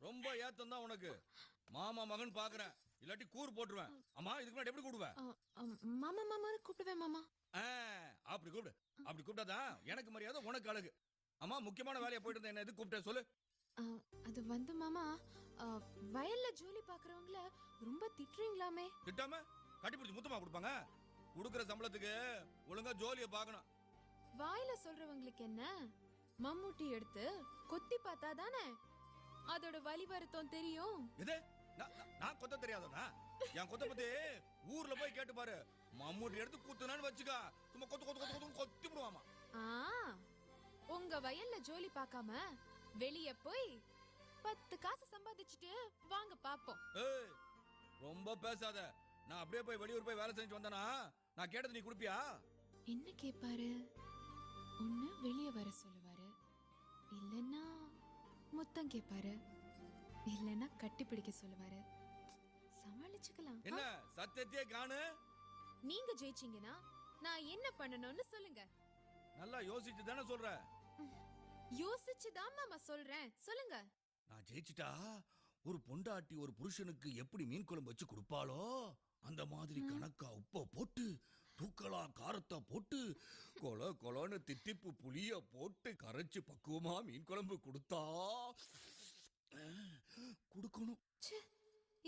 ரொம்ப ஏத்தம் தான் உனக்கு. மாமா மகன் பாக்குறேன், இல்லாட்டி கூறு போட்டுருவேன். அம்மா இதுக்கு முன்னாடி எப்படி கூடுவேன்? மாமா மாமான்னு கூப்பிடுவேன் மாமா. அப்படி கூப்பிடு. அப்படி கூப்பிட்டாதான் எனக்கு மரியாதை, உனக்கு அழகு. அம்மா முக்கியமான வேலையை போயிட்டு இருந்தேன், என்ன எது கூப்பிட்டேன் சொல்லு. அது வந்து மாமா, வயல்ல ஜோலி பாக்குறவங்கள ரொம்ப திட்டுறீங்களாமே. திட்டாம கட்டிப்பிடிச்சு முத்தமா கொடுப்பாங்க. கொடுக்குற சம்பளத்துக்கு ஒழுங்கா ஜோலியை பார்க்கணும். வாயில சொல்றவங்களுக்கு என்ன, மம்முட்டி எடுத்து கொத்தி பார்த்தா தானே அதோட வலி வருத்தம் தெரியும். இது நான் கொத்த தெரியாதவனா? என் கொத்த பத்தி ஊர்ல போய் கேட்டு பாரு. மம்மூட்டி எடுத்து குத்துனான்னு வச்சுக்கா, சும்மா கொத்து கொத்து கொத்து கொத்து கொத்தி விடுவாமா. உங்க வயல்ல ஜோலி பார்க்காம வெளிய போய் 10 காசு சம்பாதிச்சுட்டு வாங்க பாப்போம். ஏய் ரொம்ப பேசாத. நான் அப்படியே போய் வெளியூர் போய் வேலை செஞ்சு வந்தனா நான் கேட்டது நீ குடுப்பியா? என்ன கேட்பாரு? ஒண்ணு வெளிய வர சொல்லுவாரு, இல்லன்னா முத்தம் கேட்பாரு, இல்லன்னா கட்டி பிடிக்க சொல்லுவாரு. சமாளிச்சுக்கலாம். என்ன சத்தியத்தையே காணு. நீங்க ஜெயிச்சீங்கன்னா நான் என்ன பண்ணணும்னு சொல்லுங்க. நல்லா யோசிச்சு தானே சொல்ற? யோசிச்சுதான் மாமா சொல்றேன், சொல்லுங்க. நான் ஜெயிச்சிட்டா ஒரு பொண்டாட்டி ஒரு புருஷனுக்கு எப்படி மீன் குழம்பு வச்சு கொடுப்பாளோ அந்த மாதிரி கணக்கா உப்ப போட்டு தூக்கலா காரத்தை போட்டு கொல கொலன்னு தித்திப்பு புளிய போட்டு கரைச்சு பக்குவமா மீன் குழம்பு கொடுத்தா கொடுக்கணும்.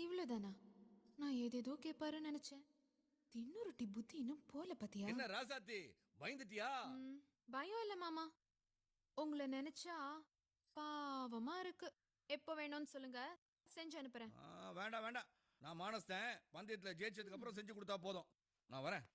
இவ்வளவுதானா? நான் ஏதேதோ கேட்பாருன்னு நினைச்சேன். தின்னுருட்டி புத்தி இன்னும் போல பத்தியா? என்ன ராசாத்தி பயந்துட்டியா? பயம் இல்ல மாமா, உங்களை நினைச்சா பாவமா இருக்கு. எப்ப வேணும்னு சொல்லுங்க, செஞ்சு அனுப்புறேன். வேண்டாம் வேண்டாம், நான் மானஸ்தேன். பந்தயத்துல ஜெயிச்சதுக்கு அப்புறம் செஞ்சு கொடுத்தா போதும். நான் வரேன்.